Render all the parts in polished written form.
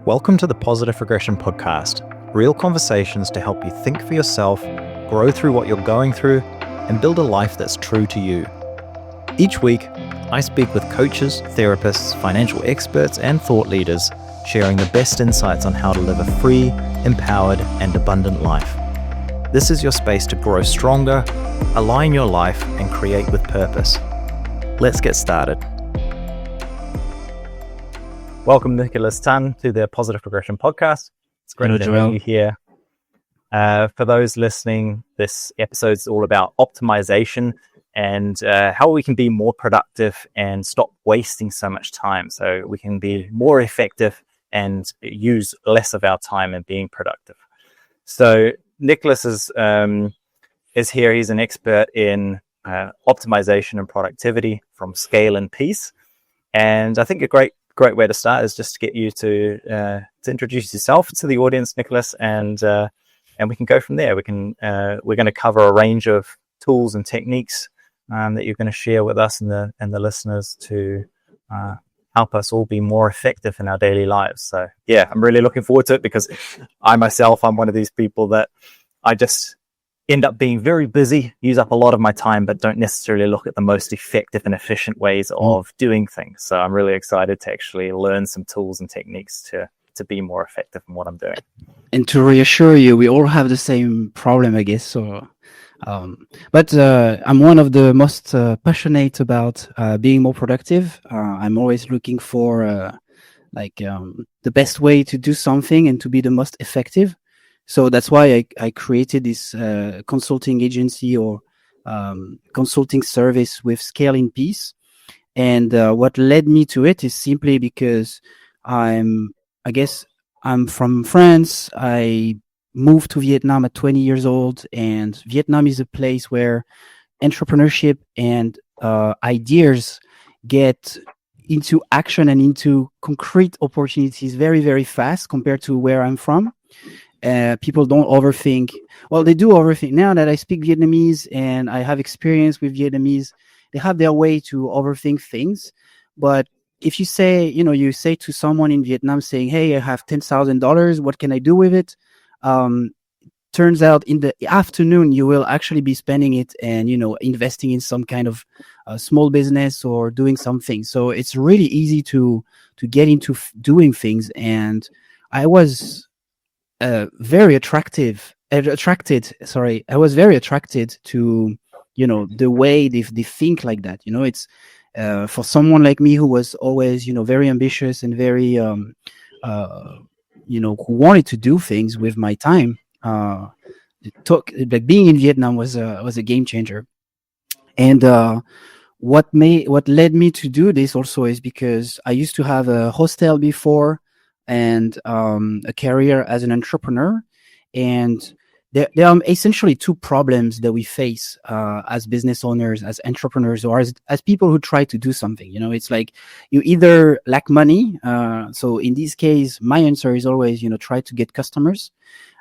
Welcome to the Positive Regression Podcast, real conversations to help you think for yourself, grow through what you're going through, and build a life that's true to you. Each week, I speak with coaches, therapists, financial experts, and thought leaders, sharing the best insights on how to live a free, empowered, and abundant life. This is your space to grow stronger, align your life, and create with purpose. Let's get started. Welcome, Nicolas Thành, to the Positive Regression Podcast. It's great to have you here. For those listening, this episode is all about optimization and how we can be more productive and stop wasting so much time, so we can be more effective and use less of our time in being productive. So Nicolas is here. He's an expert in optimization and productivity from scale and peace. And I think a great way to start is just to get you to introduce yourself to the audience, Nicolas, and we can go from there. We're going to cover a range of tools and techniques that you're going to share with us and the listeners to help us all be more effective in our daily lives. So yeah, I'm really looking forward to it, because I'm one of these people that I just end up being very busy, use up a lot of my time, but don't necessarily look at the most effective and efficient ways of doing things. So I'm really excited to actually learn some tools and techniques to be more effective in what I'm doing. And to reassure you, we all have the same problem, I guess. So, but I'm one of the most passionate about being more productive. I'm always looking for the best way to do something and to be the most effective. So that's why I created this consulting agency or consulting service with Scale in Peace. And what led me to it is simply because I'm from France. I moved to Vietnam at 20 years old, and Vietnam is a place where entrepreneurship and ideas get into action and into concrete opportunities very, very fast compared to where I'm from. People don't overthink. Well, they do overthink. Now that I speak Vietnamese and I have experience with Vietnamese, they have their way to overthink things. But if you say to someone in Vietnam saying, hey, I have $10,000, what can I do with it? Turns out in the afternoon, you will actually be spending it and, investing in some kind of small business or doing something. So it's really easy to get into doing things. And I was very attracted to, the way they think like that. It's for someone like me who was always, very ambitious and very, who wanted to do things with my time. Being in Vietnam was a game changer. And what led me to do this also is because I used to have a hostel before and a career as an entrepreneur. And there are essentially two problems that we face as business owners, as entrepreneurs, or as people who try to do something. It's like you either lack money. So in this case, my answer is always, try to get customers.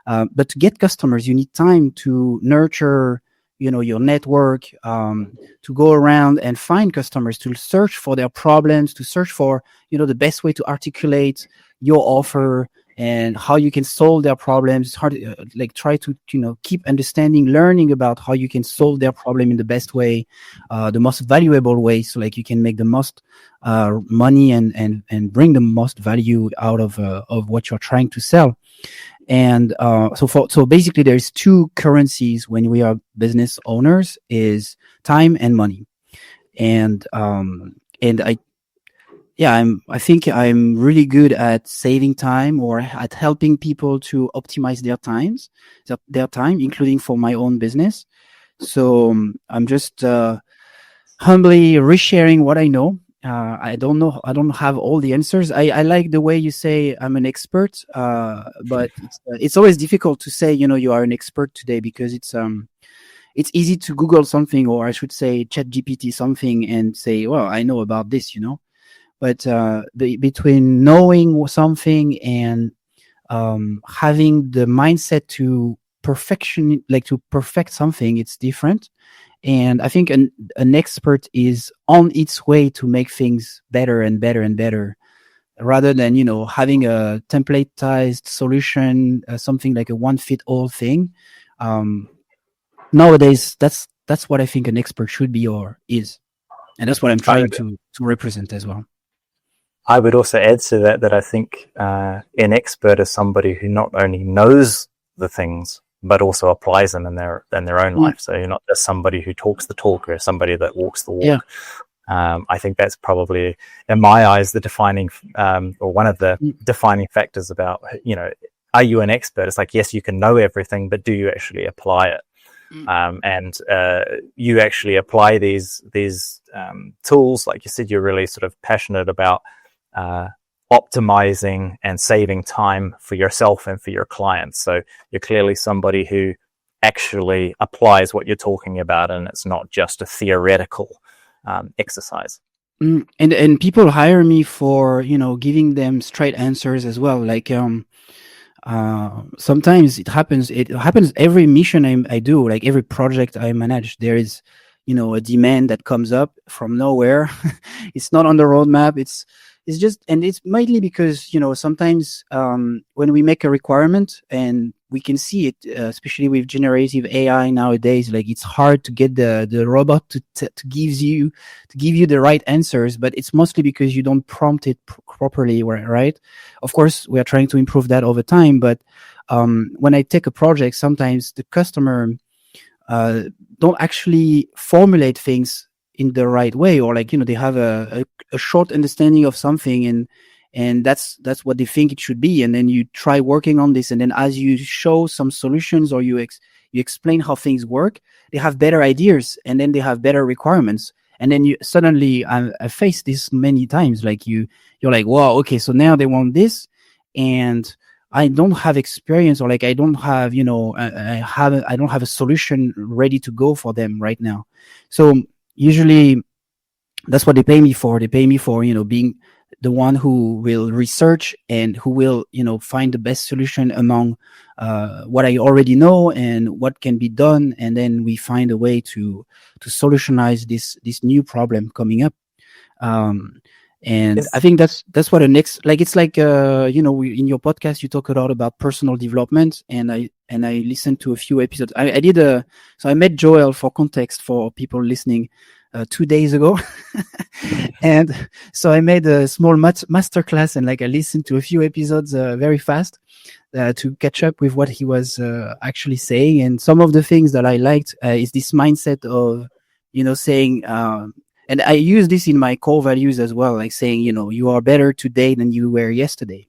But to get customers, you need time to nurture, your network, to go around and find customers, to search for their problems, to search for, the best way to articulate your offer and how you can solve their problems. It's hard to try to, keep learning about how you can solve their problem in the best way, the most valuable way. So you can make the most money and bring the most value out of what you're trying to sell. And so basically there's two currencies when we are business owners, is time and money. And I think I'm really good at saving time or at helping people to optimize their time, including for my own business. So I'm just humbly resharing what I know. I don't know. I don't have all the answers. I like the way you say I'm an expert, but it's always difficult to say, you are an expert today, because it's easy to Google something, or I should say ChatGPT something, and say, well, I know about this, But between knowing something and having the mindset to perfection, to perfect something, it's different. And I think an expert is on its way to make things better and better and better. rather than having a templatized solution, something like a one-fit-all thing. Nowadays, that's what I think an expert should be or is, and that's what I'm trying to represent as well. I would also add to that I think an expert is somebody who not only knows the things but also applies them in their own life. So you're not just somebody who talks the talk, or somebody that walks the walk. I think that's probably, in my eyes, the defining or one of the defining factors about, are you an expert? It's like, yes, you can know everything, but do you actually apply it? And you actually apply these tools, like you said, you're really sort of passionate about optimizing and saving time for yourself and for your clients. So you're clearly somebody who actually applies what you're talking about, and it's not just a theoretical exercise. And people hire me for giving them straight answers as well. Like sometimes it happens every mission I do, like every project I manage, there is a demand that comes up from nowhere. It's not on the roadmap. It's just, and it's mainly because sometimes when we make a requirement and we can see it, especially with generative AI nowadays, like it's hard to get the robot to give you the right answers, but it's mostly because you don't prompt it properly, right? Of course, we are trying to improve that over time, but when I take a project, sometimes the customer don't actually formulate things in the right way, or like they have a short understanding of something, and that's what they think it should be, and then you try working on this, and then as you show some solutions or you explain how things work, they have better ideas, and then they have better requirements, and then you suddenly, I faced this many times, like you're like, wow, okay, so now they want this, and I don't have experience, or like I don't have I don't have a solution ready to go for them right now. So usually that's what they pay me for. They pay me for being the one who will research and who will find the best solution among what I already know and what can be done, and then we find a way to solutionize this new problem coming up. And I think that's what the next, like, it's like in your podcast you talk a lot about personal development, and I listened to a few episodes. I did so I met Joel, for context for people listening, 2 days ago. And so I made a small masterclass, and like I listened to a few episodes very fast to catch up with what he was actually saying. And some of the things that I liked is this mindset of saying, and I use this in my core values as well, like saying, you are better today than you were yesterday.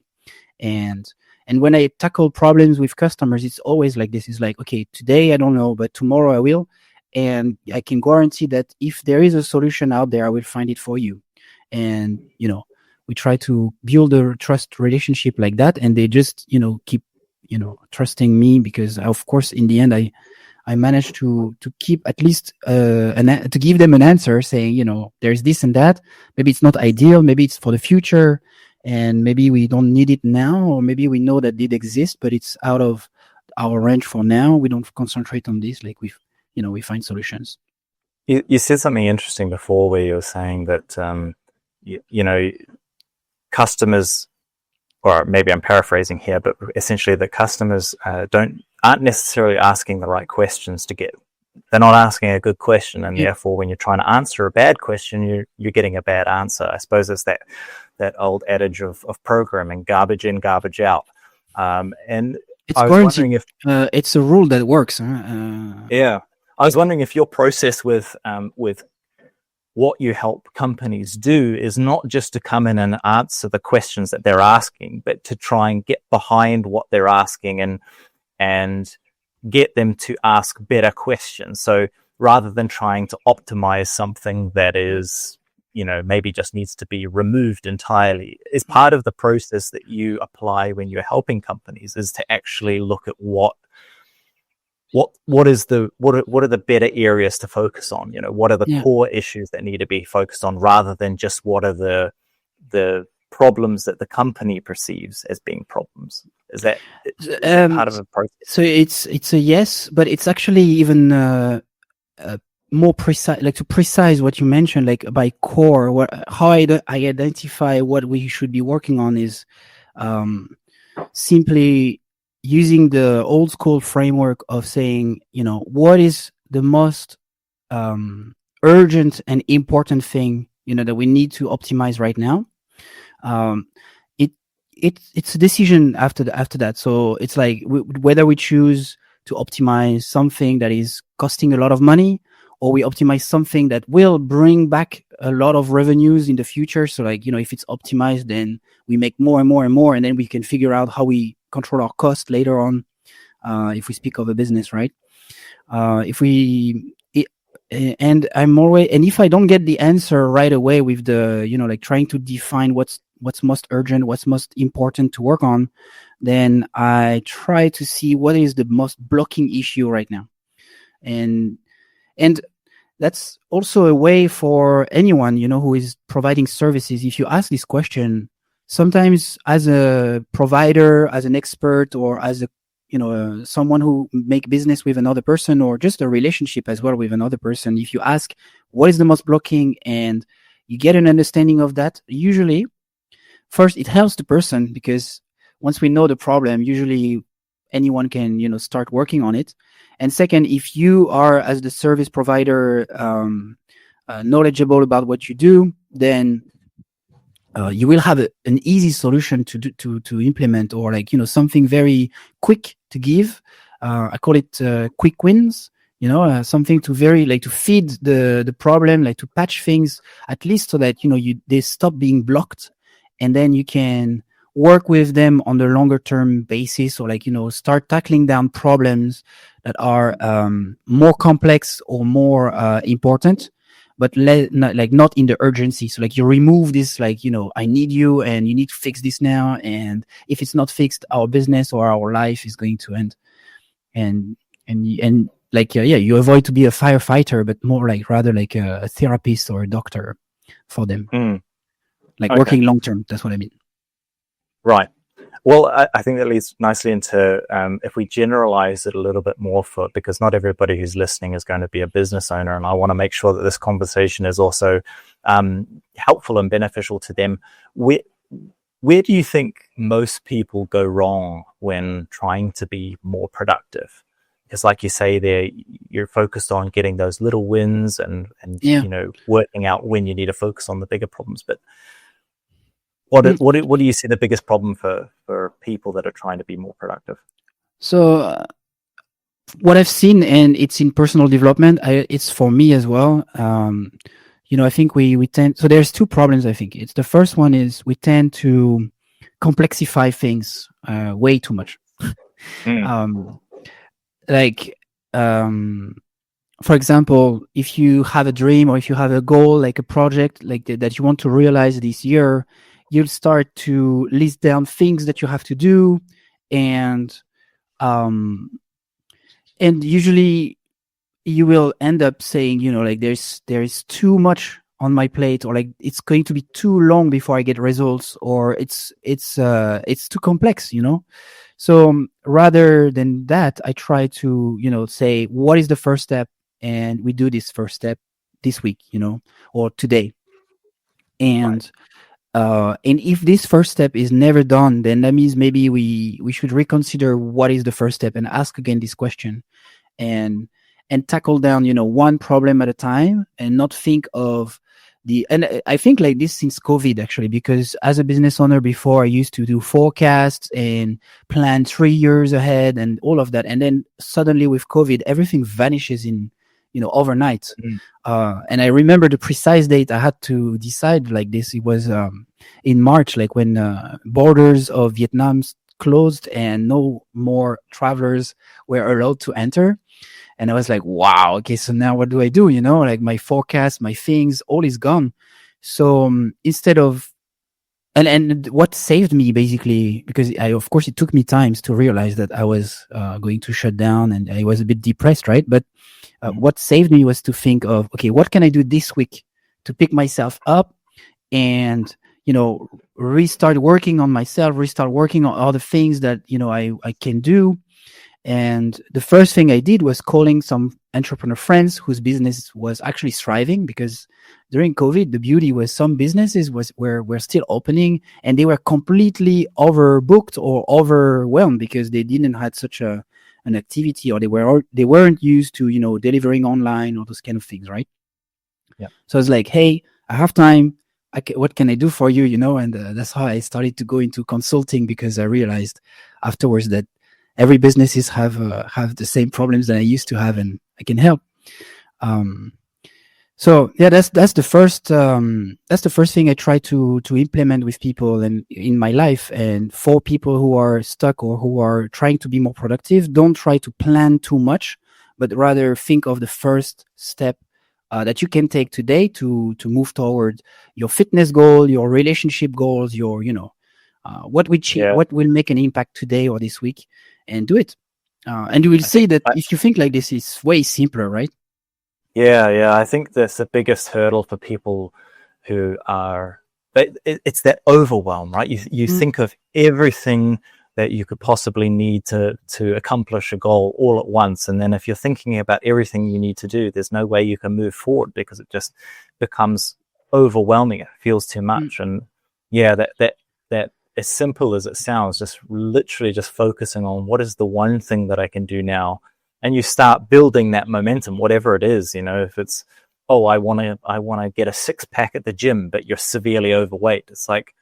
And when I tackle problems with customers, it's always like this. It's like, okay, today I don't know, but tomorrow I will. And I can guarantee that if there is a solution out there, I will find it for you. And, we try to build a trust relationship like that. And they just, keep, trusting me, because of course, in the end, I managed to keep at least to give them an answer saying, there's this and that. Maybe it's not ideal. Maybe it's for the future, and maybe we don't need it now, or maybe we know that it exists, but it's out of our range for now. We don't concentrate on this. Like we find solutions. You said something interesting before, where you were saying that customers, or maybe I'm paraphrasing here, but essentially the customers aren't necessarily asking the right questions they're not asking a good question, and therefore when you're trying to answer a bad question, you're getting a bad answer. I suppose it's that old adage of programming, garbage in, garbage out. And I was wondering if it's a rule that works. Yeah, I was wondering if your process with what you help companies do is not just to come in and answer the questions that they're asking, but to try and get behind what they're asking and get them to ask better questions. So rather than trying to optimize something that is, maybe just needs to be removed entirely, is part of the process that you apply when you're helping companies, is to actually look at what are the better areas to focus on? What are the core issues that need to be focused on, rather than just what are the problems that the company perceives as being problems? Is that part of the process? So it's a yes, but it's actually even more precise, like to precise what you mentioned, like by core, how I identify what we should be working on is simply using the old school framework of saying, what is the most urgent and important thing, that we need to optimize right now. It's a decision after that. So it's like whether we choose to optimize something that is costing a lot of money, or we optimize something that will bring back a lot of revenues in the future. So like, if it's optimized, then we make more and more and more, and then we can figure out how we control our cost later on. If we speak of a business, right? And if I don't get the answer right away with the, like trying to define what's most urgent, what's most important to work on, then I try to see what is the most blocking issue right now. And that's also a way for anyone, who is providing services. If you ask this question, sometimes as a provider, as an expert, or as a someone who make business with another person, or just a relationship as well with another person, if you ask what is the most blocking and you get an understanding of that, usually first it helps the person, because once we know the problem, usually anyone can start working on it. And second, if you are, as the service provider, knowledgeable about what you do, then you will have an easy solution to implement, or like something very quick to give. I call it quick wins. Something to to feed the problem, like to patch things at least so that they stop being blocked, and then you can work with them on the longer term basis, or like start tackling down problems that are more complex or more important, but not in the urgency. So like you remove this, like I need you and you need to fix this now, and if it's not fixed, our business or our life is going to end. And like you avoid to be a firefighter, but more like rather like a therapist or a doctor for them. Like working long term. That's what I mean. Right. Well, I think that leads nicely into if we generalize it a little bit more, because not everybody who's listening is going to be a business owner, and I want to make sure that this conversation is also helpful and beneficial to them. Where do you think most people go wrong when trying to be more productive? Because like you say there, you're focused on getting those little wins and working out when you need to focus on the bigger problems. But what do you see the biggest problem for people that are trying to be more productive? So what I've seen, and it's in personal development, it's for me as well. I think we tend, so there's two problems. I think it's the first one is we tend to complexify things way too much. For example, if you have a dream or if you have a goal, like a project like that you want to realize this year, you'll start to list down things that you have to do, and usually you will end up saying, like there's too much on my plate, or like it's going to be too long before I get results, or it's too complex, So rather than that, I try to, say, what is the first step? And we do this first step this week, or today. And if this first step is never done, then that means maybe we should reconsider what is the first step and ask again this question, and tackle down, one problem at a time, and not think of and I think like this since COVID, actually, because as a business owner before, I used to do forecasts and plan 3 years ahead and all of that. And then suddenly with COVID, everything vanishes in, overnight. And I remember the precise date I had to decide like this. It was in March, like when borders of Vietnam closed and no more travelers were allowed to enter. And I was like, wow, okay, so now what do I do? Like my forecast, my things, all is gone. So instead of, and what saved me basically, because of course, it took me times to realize that I was going to shut down and I was a bit depressed, right? But what saved me was to think of, okay, what can I do this week to pick myself up and, restart working on myself, restart working on all the things that, I can do. And the first thing I did was calling some entrepreneur friends whose business was actually thriving, because during COVID, the beauty was some businesses were still opening and they were completely overbooked or overwhelmed because they didn't had such an activity, or they weren't used to, delivering online or those kind of things, right? Yeah. So it's like, hey, I have time. What can I do for you? And that's how I started to go into consulting, because I realized afterwards that every businesses have the same problems that I used to have, and I can help. So yeah, that's the first thing I try to implement with people and in my life. And for people who are stuck or who are trying to be more productive, don't try to plan too much, but rather think of the first step that you can take today to move toward your fitness goal, your relationship goals, your what will make an impact today or this week, and do it. And you will see that if you think like this, it's way simpler, right? Yeah. I think that's the biggest hurdle for people who are. It's that overwhelm, right? You think of everything that you could possibly need to accomplish a goal all at once, and then if you're thinking about everything you need to do, there's no way you can move forward because it just becomes overwhelming. It feels too much, and that as simple as it sounds, just literally just focusing on what is the one thing that I can do now, and you start building that momentum, whatever it is. If it's I want to get a 6-pack at the gym, but you're severely overweight, it's like.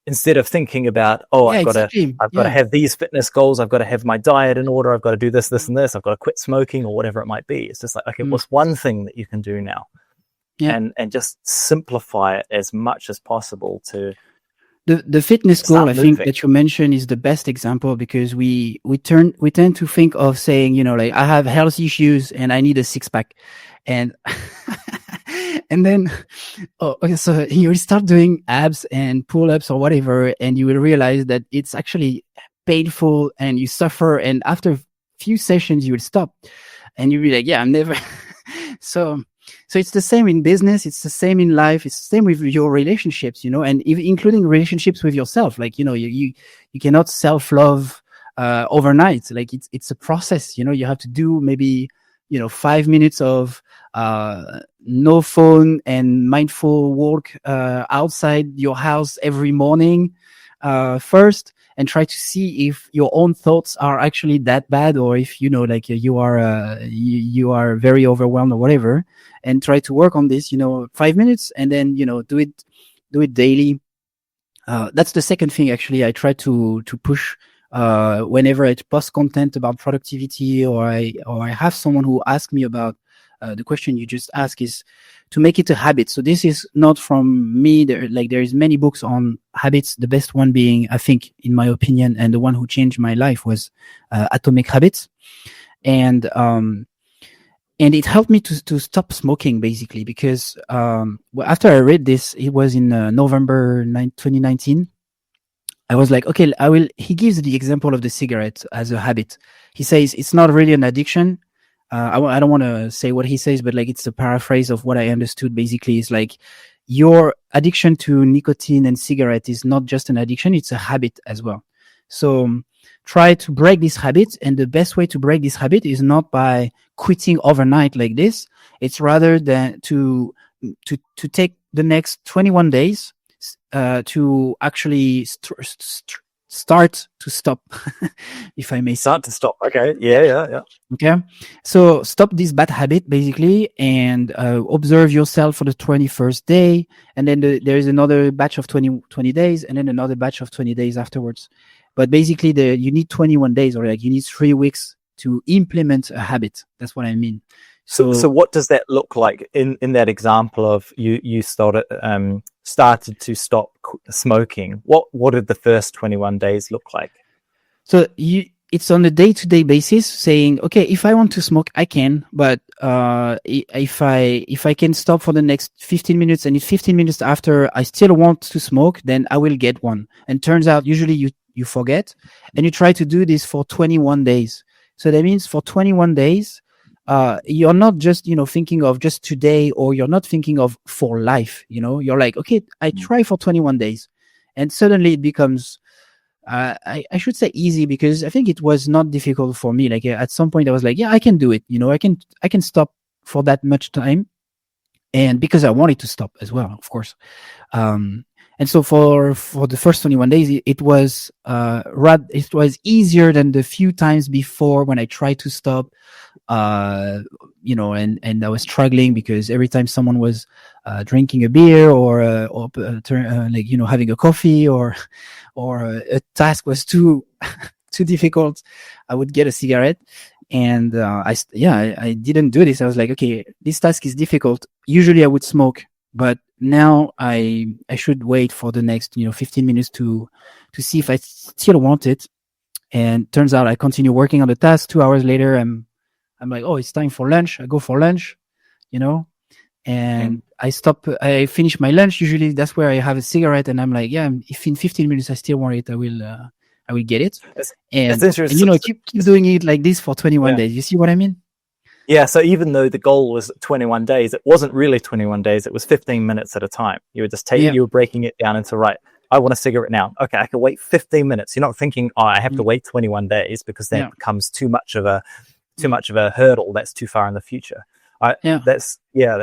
Instead of thinking about, I've got to have these fitness goals, I've got to have my diet in order, I've got to do this, and this, I've got to quit smoking or whatever it might be. It's just like, okay, what's one thing that you can do now? Yeah. And just simplify it as much as possible to the fitness goal. I think that you mentioned is the best example, because we tend to think of saying, like, I have health issues and I need a 6-pack, and and then so you will start doing abs and pull-ups or whatever, and you will realize that it's actually painful and you suffer, and after a few sessions you will stop and you'll be like, I'm never so it's the same in business, it's the same in life, it's the same with your relationships, and even including relationships with yourself. Like, you cannot self-love overnight. Like, it's a process. You have to do maybe 5 minutes of no phone and mindful walk outside your house every morning first, and try to see if your own thoughts are actually that bad, or if you are very overwhelmed or whatever, and try to work on this 5 minutes, and then do it daily. That's the second thing actually I try to push whenever I post content about productivity, or I have someone who asks me about the question you just asked, is to make it a habit. So this is not from me. There is many books on habits. The best one being, I think, in my opinion, and the one who changed my life, was Atomic Habits, and it helped me to stop smoking, basically, because after I read this, it was in November 2019. I was like, okay, he gives the example of the cigarette as a habit. He says it's not really an addiction. I don't want to say what he says, but like, it's a paraphrase of what I understood. Basically, it's like, your addiction to nicotine and cigarette is not just an addiction, it's a habit as well. So try to break this habit. And the best way to break this habit is not by quitting overnight like this. It's rather than to take the next 21 days to actually start to stop, if I may say. Start to stop. Okay. Yeah. Okay. So stop this bad habit, basically, and observe yourself for the 21st day. And then there is another batch of 20 days, and then another batch of 20 days afterwards. But basically, you need 21 days, or like you need 3 weeks to implement a habit. That's what I mean. So what does that look like in that example of you started to stop smoking? What did the first 21 days look like? So it's on a day-to-day basis, saying, okay, if I want to smoke, I can, but if I can stop for the next 15 minutes, and if 15 minutes after I still want to smoke, then I will get one. And turns out usually you forget, and you try to do this for 21 days. So that means for 21 days, you're not just, thinking of just today, or you're not thinking of for life, you're like, okay, I try for 21 days. And suddenly it becomes I should say easy, because I think it was not difficult for me. Like at some point I was like, yeah, I can do it. I can stop for that much time. And because I wanted to stop as well, of course. And so for the first 21 days, it was easier than the few times before when I tried to stop, and I was struggling because every time someone was drinking a beer or having a coffee or a task was too difficult, I would get a cigarette. And I didn't do this. I was like, okay, this task is difficult. Usually I would smoke, but now I should wait for the next 15 minutes to see if I still want it. And turns out I continue working on the task. 2 hours later, I'm like, oh, it's time for lunch. I go for lunch, and I finish my lunch. Usually that's where I have a cigarette, and I'm like, yeah, if in 15 minutes I still want it, I will get it. And keep doing it like this for 21 days. You see what I mean? Yeah. So even though the goal was 21 days, it wasn't really 21 days. It was 15 minutes at a time. You were just you were breaking it down into, right, I want a cigarette now. Okay, I can wait 15 minutes. You're not thinking, oh, I have to wait 21 days because that becomes too much of a hurdle. That's too far in the future. That's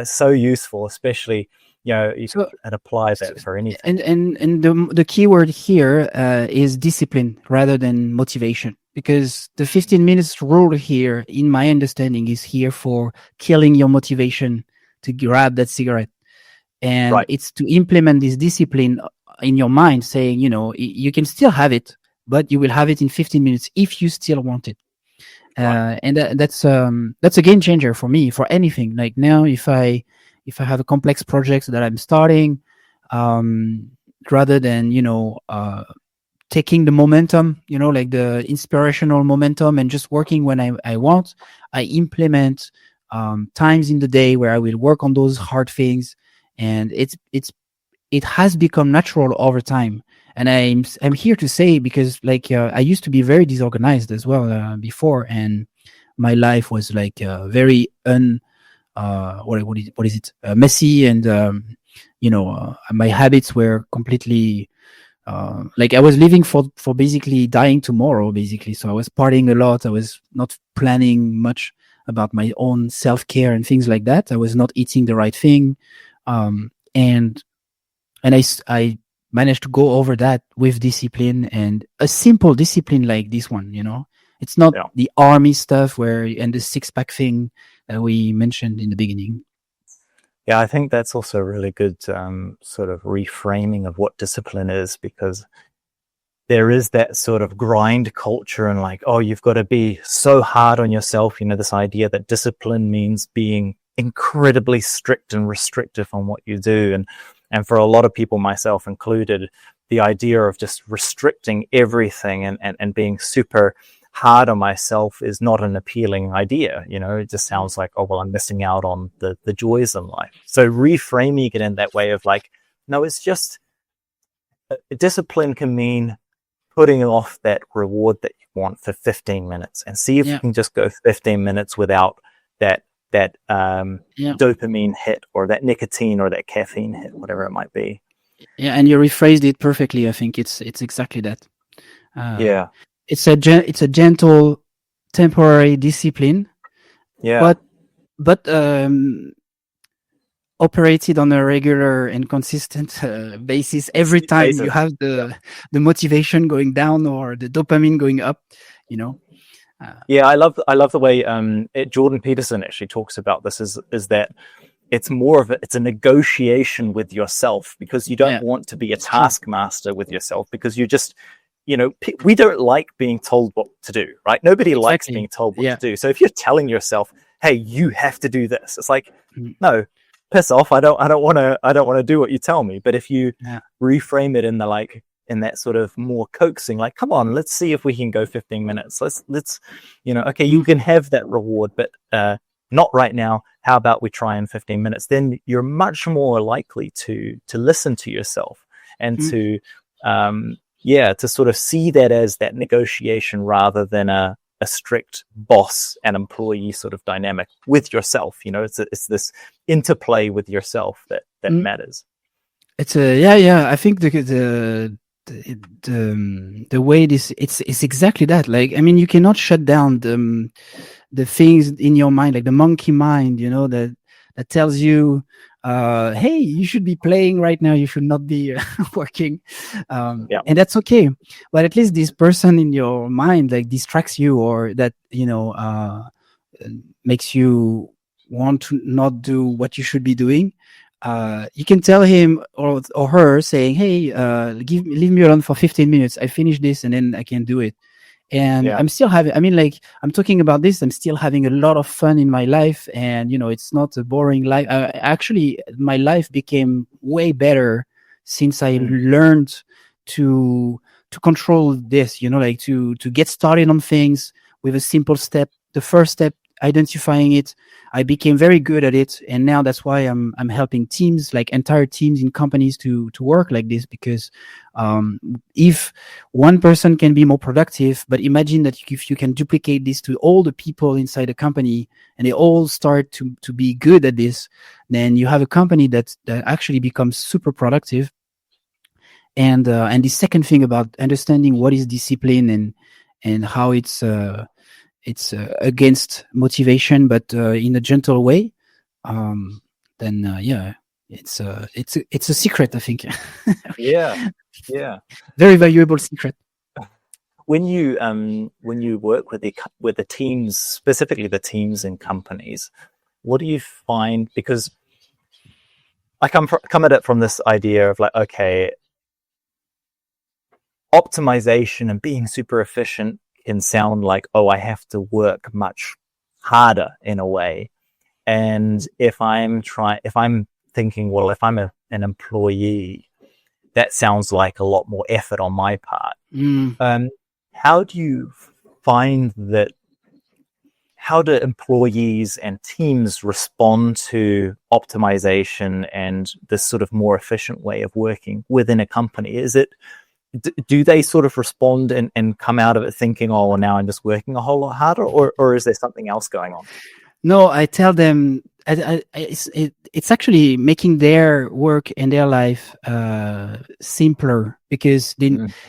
so useful, especially you can apply that for anything. And the key word here is discipline rather than motivation, because the 15 minutes rule here, in my understanding, is here for killing your motivation to grab that cigarette. And it's to implement this discipline in your mind, saying, you can still have it, but you will have it in 15 minutes if you still want it. And that's a game changer for me, for anything. Like now, if I have a complex project that I'm starting, rather than, taking the momentum, like the inspirational momentum and just working when I want, I implement times in the day where I will work on those hard things. And it has become natural over time. And I'm here to say, because I used to be very disorganized as well before, and my life was very messy, and my habits were completely I was living for basically dying tomorrow, basically. So I was partying a lot. I was not planning much about my own self-care and things like that. I was not eating the right thing, and I managed to go over that with discipline, and a simple discipline like this one. It's not the army stuff and the 6-pack thing that we mentioned in the beginning. Yeah, I think that's also a really good sort of reframing of what discipline is, because there is that sort of grind culture and you've got to be so hard on yourself. This idea that discipline means being incredibly strict and restrictive on what you do. And for a lot of people, myself included, the idea of just restricting everything and being super hard on myself is not an appealing idea. It just sounds like, oh, well, I'm missing out on the joys in life. So reframing it in that way of no, it's just discipline can mean putting off that reward that you want for 15 minutes and see if you can just go 15 minutes without that dopamine hit or that nicotine or that caffeine hit, whatever it might be. Yeah, and you rephrased it perfectly. I think it's exactly that. It's a gentle, temporary discipline. Yeah. But operated on a regular and consistent basis. Every time you have the motivation going down or the dopamine going up, I love the way Jordan Peterson actually talks about this. Is that it's more of it's a negotiation with yourself, because you don't want to be a taskmaster with yourself, because you just we don't like being told what to do, right? Nobody likes being told what to do. So if you're telling yourself, hey, you have to do this, it's like, no, piss off. I don't want to do what you tell me. But if you reframe it in in that sort of more coaxing, come on, let's see if we can go 15 minutes. Let's okay, you can have that reward, but not right now. How about we try in 15 minutes? Then you're much more likely to listen to yourself and to sort of see that as that negotiation rather than a strict boss and employee sort of dynamic with yourself. It's this interplay with yourself that matters. It's I think the the way this it's exactly that. Like, I mean, you cannot shut down the things in your mind, like the monkey mind, that tells you, hey, you should be playing right now, you should not be working, and that's okay. But at least this person in your mind like distracts you, or that makes you want to not do what you should be doing. You can tell him or her, saying, hey, leave me alone for 15 minutes, I finish this and then I can do it. And I'm still having, I'm talking about this, I'm still having a lot of fun in my life, and it's not a boring life. Actually, my life became way better since I learned to control this, like to get started on things with a simple step. The first step, identifying it, I became very good at it, and now that's why I'm helping teams, like entire teams in companies, to work like this. Because if one person can be more productive, but imagine that if you can duplicate this to all the people inside the company, and they all start to be good at this, then you have a company that actually becomes super productive. And the second thing about understanding what is discipline and how it's against motivation, but in a gentle way, then it's a secret, I think. Yeah. Very valuable secret. When you work with the teams, specifically the teams in companies, what do you find? Because I come at it from this idea of like, okay, optimization and being super efficient can sound like, oh, I have to work much harder in a way. And if I'm thinking, well, if I'm an employee, that sounds like a lot more effort on my part. How do you find that? How do employees and teams respond to optimization and this sort of more efficient way of working within a company? Is it, do they sort of respond and come out of it thinking, oh, well, now I'm just working a whole lot harder, or is there something else going on? No, I tell them it's actually making their work and their life simpler, because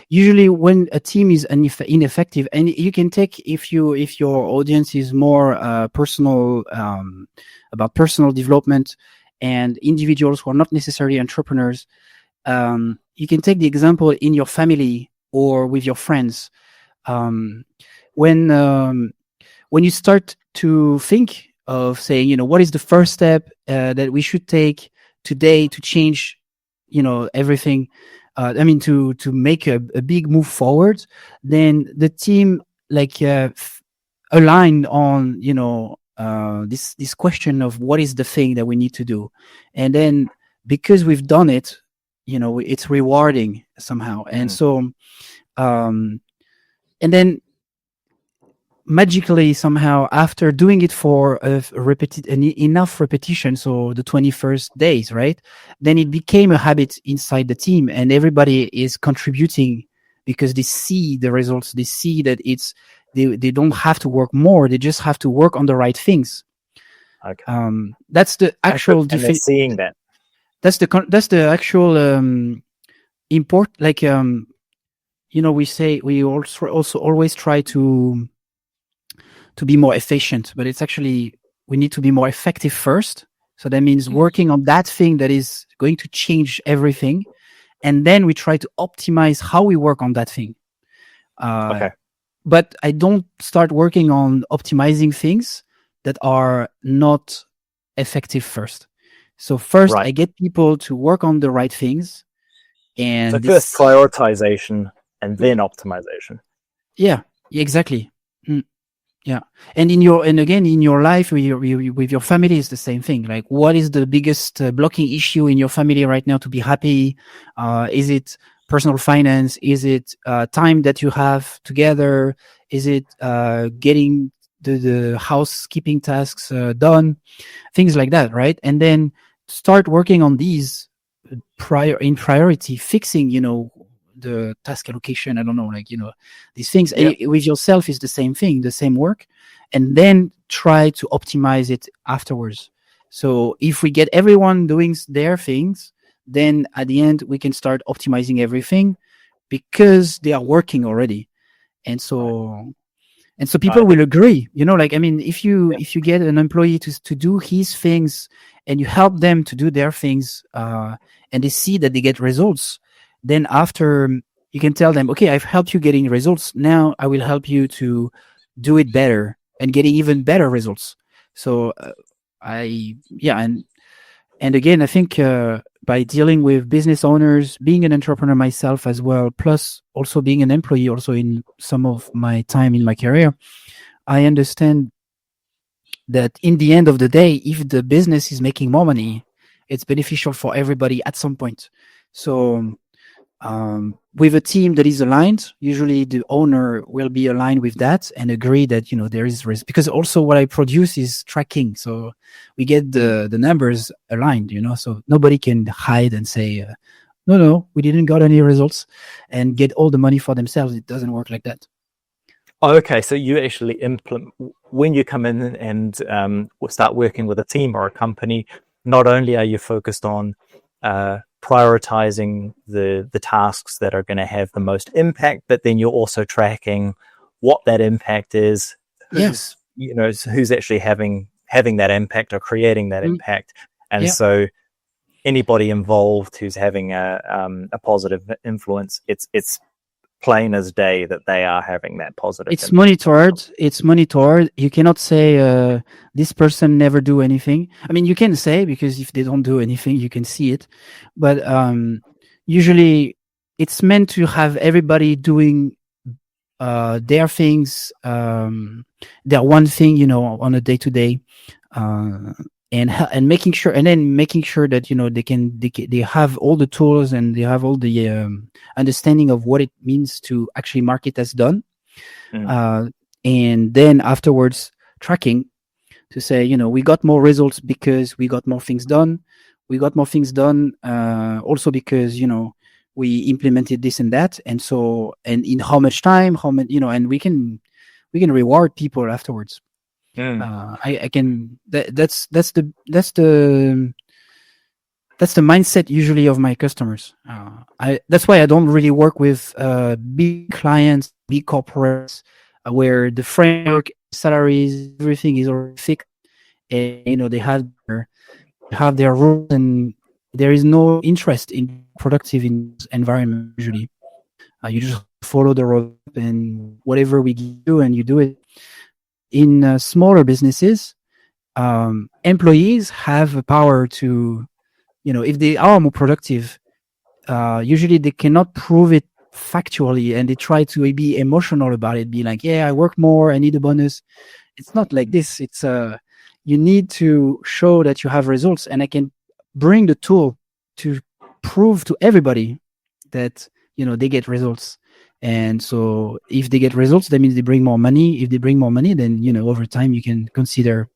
usually when a team is ineffective, and you can take, if your audience is more personal, about personal development, and individuals who are not necessarily entrepreneurs, you can take the example in your family or with your friends. When you start to think of saying, what is the first step that we should take today to change, everything, to make a big move forward, then the team aligned on, this question of what is the thing that we need to do. And then because we've done it, it's rewarding somehow. And so, and then magically somehow, after doing it for enough repetition, so the 21st days, right, then it became a habit inside the team, and everybody is contributing because they see the results. They see that they don't have to work more, they just have to work on the right things. Okay. That's the actual seeing that. That's the actual import. Like we also always try to be more efficient, but it's actually, we need to be more effective first. So that means working on that thing that is going to change everything, and then we try to optimize how we work on that thing. Okay. But I don't start working on optimizing things that are not effective first. So first, I get people to work on the right things, and so first prioritization and then optimization. Yeah, exactly. Yeah, and in your life with your family is the same thing. Like, what is the biggest blocking issue in your family right now to be happy? Is it personal finance? Is it time that you have together? Is it getting the housekeeping tasks done? Things like that, right? And then start working on these priority, fixing, the task allocation. I don't know, these things. With yourself is the same thing, the same work, and then try to optimize it afterwards. So if we get everyone doing their things, then at the end we can start optimizing everything. because they are working already. And so people will agree, like, I mean, if you get an employee to do his things and you help them to do their things, and they see that they get results, then after you can tell them, okay, I've helped you getting results. Now I will help you to do it better and getting even better results. So and again, I think by dealing with business owners, being an entrepreneur myself as well, plus also being an employee also in some of my time in my career, I understand that in the end of the day, if the business is making more money, it's beneficial for everybody at some point. So with a team that is aligned, usually the owner will be aligned with that and agree that, there is risk, because also what I produce is tracking. So we get the numbers aligned, so nobody can hide and say, no, we didn't got any results and get all the money for themselves. It doesn't work like that. Okay, so you actually implement when you come in and start working with a team or a company. Not only are you focused on prioritizing the tasks that are going to have the most impact, but then you're also tracking what that impact is. Yes, who's actually having that impact or creating that impact, and so anybody involved who's having a positive influence, it's plain as day that they are having that positive. It's monitored. You cannot say this person never do anything. I mean, you can say, because if they don't do anything, you can see it. But usually it's meant to have everybody doing their things, their one thing, on a day-to-day, and making sure that they have all the tools and they have all the understanding of what it means to actually market as done, and then afterwards tracking to say, we got more results because we got more things done. We got more things done also because we implemented this and that, and in how much time, and we can reward people afterwards. I can. That's the mindset usually of my customers. That's why I don't really work with big clients, big corporates, where the framework, salaries, everything is already fixed, and they have their rules, and there is no interest in productive in this environment. Usually, you just follow the roadmap and whatever we give you, and you do it. In smaller businesses, employees have the power to, if they are more productive, usually they cannot prove it factually, and they try to be emotional about it, be like, yeah, I work more, I need a bonus. It's not like this. It's you need to show that you have results, and I can bring the tool to prove to everybody that they get results. And so if they get results, that means they bring more money. If they bring more money, then over time you can consider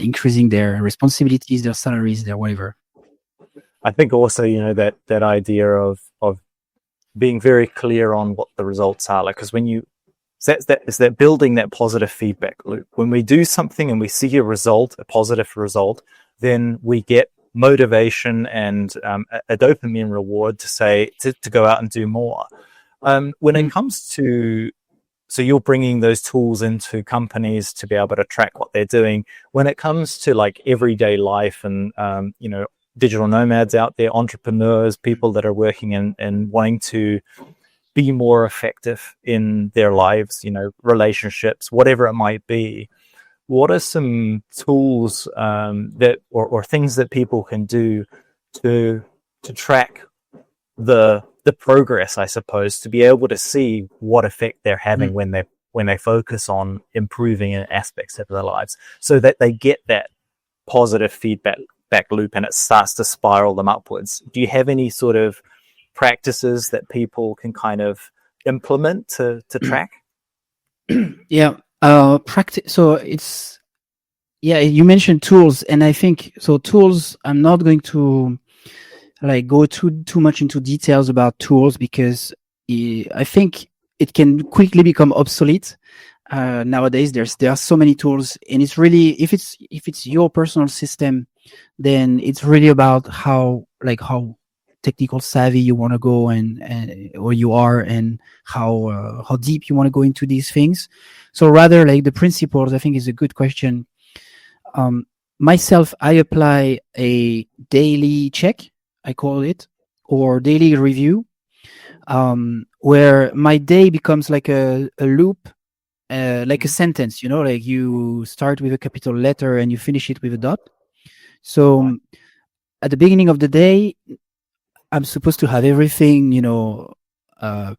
increasing their responsibilities, their salaries, their whatever. I think also that idea of being very clear on what the results are, like, because when it's that building that positive feedback loop. When we do something and we see a positive result, then we get motivation and a dopamine reward to go out and do more. When it comes to, so you're bringing those tools into companies to be able to track what they're doing. When it comes to like everyday life and digital nomads out there, entrepreneurs, people that are working and wanting to be more effective in their lives, relationships, whatever it might be, what are some tools that or things that people can do to track the progress, I suppose, to be able to see what effect they're having when they focus on improving aspects of their lives, so that they get that positive feedback loop and it starts to spiral them upwards? Do you have any sort of practices that people can kind of implement to track? Yeah. Practice. So it's, you mentioned tools, and I think so. Tools, I'm not going to go too much into details about tools, because I think it can quickly become obsolete. Nowadays, there are so many tools, and it's really, if it's your personal system, then it's really about how technical savvy you want to go and or you are, and how deep you want to go into these things. So rather like the principles, I think is a good question. Myself, I apply a daily check, I call it, or daily review, where my day becomes like a loop, like a sentence, like you start with a capital letter and you finish it with a dot. So at the beginning of the day, I'm supposed to have everything,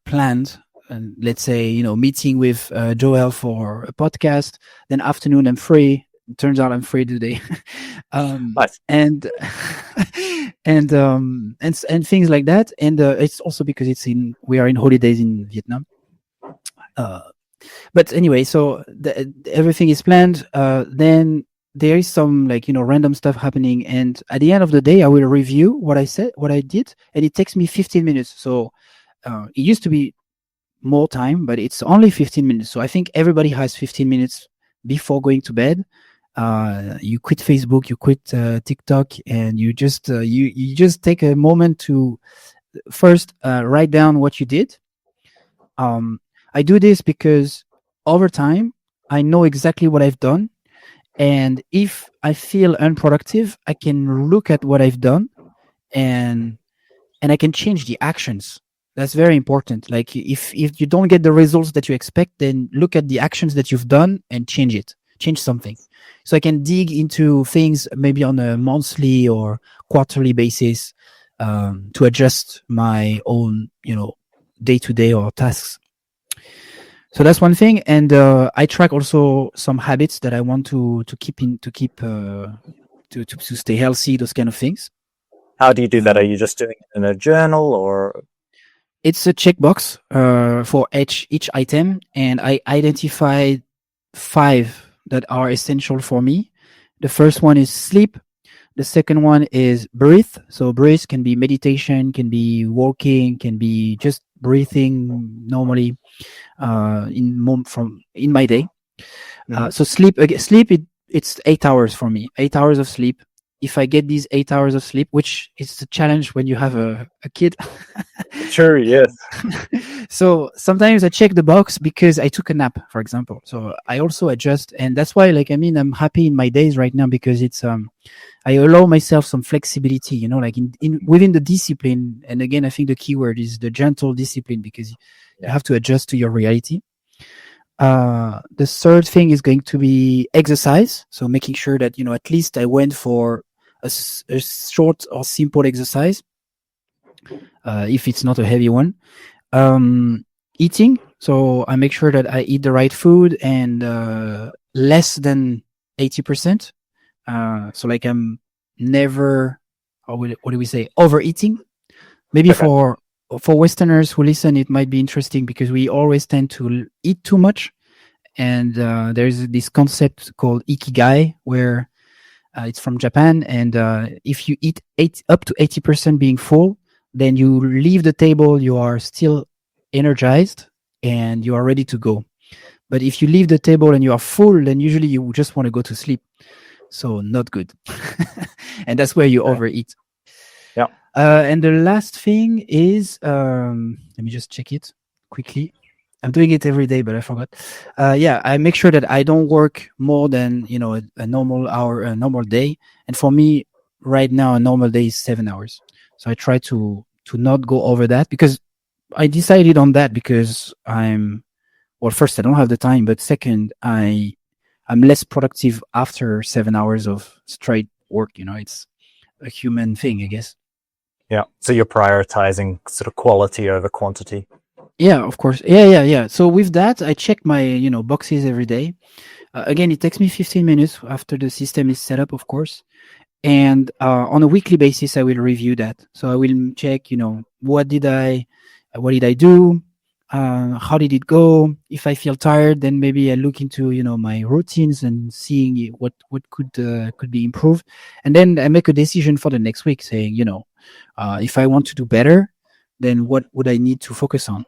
planned. And let's say, meeting with Joel for a podcast. Then afternoon, I'm free. It turns out I'm free today. Nice. And and things like that. And it's also because we are in holidays in Vietnam. But anyway, so everything is planned. Then there is some random stuff happening, and at the end of the day, I will review what I said, what I did, and it takes me 15 minutes. So it used to be more time, but it's only 15 minutes. So I think everybody has 15 minutes before going to bed. You quit Facebook, you quit TikTok, and you just take a moment to first write down what you did. I do this because over time, I know exactly what I've done. And if I feel unproductive, I can look at what I've done and I can change the actions. That's very important. Like if you don't get the results that you expect, then look at the actions that you've done and change something. So I can dig into things maybe on a monthly or quarterly basis to adjust my own, day-to-day or tasks. So that's one thing, and I track also some habits that I want to stay healthy. Those kind of things. How do you do that? Are you just doing it in a journal, or? It's a checkbox for each item, and I identified 5 that are essential for me. The first one is sleep. The second one is breathe. So breathe can be meditation, can be walking, can be just breathing normally in my day. So sleep, it's 8 hours for me. 8 hours of sleep. If I get these 8 hours of sleep, which is a challenge when you have a kid. Sure, yes. So sometimes I check the box because I took a nap, for example. So I also adjust, and that's why, I'm happy in my days right now because it's I allow myself some flexibility, like in within the discipline. And again, I think the key word is the gentle discipline, because you have to adjust to your reality. The third thing is going to be exercise. So making sure that, at least I went for a short or simple exercise, if it's not a heavy one. Eating. So I make sure that I eat the right food and less than 80%. So I'm never, what do we say, overeating. Maybe okay. For Westerners who listen, it might be interesting because we always tend to eat too much. And there's this concept called ikigai, where it's from Japan. And if you eat up to 80% being full, then you leave the table, you are still energized and you are ready to go. But if you leave the table and you are full, then usually you just want to go to sleep. So not good. And that's where you overeat. Yeah. And the last thing is, let me just check it quickly. I'm doing it every day, but I forgot. I make sure that I don't work more than, a normal hour, a normal day. And for me right now, a normal day is 7 hours. So I try to not go over that, because I decided on that because first, I don't have the time, but second, I'm less productive after 7 hours of straight work. It's a human thing, I guess. Yeah. So you're prioritizing sort of quality over quantity. Yeah, of course. Yeah. So with that, I check my, boxes every day. Again, it takes me 15 minutes after the system is set up, of course. And on a weekly basis, I will review that. So I will check, what did I do? How did it go? If I feel tired, then maybe I look into, my routines and seeing what could be improved. And then I make a decision for the next week, saying, if I want to do better, then what would I need to focus on?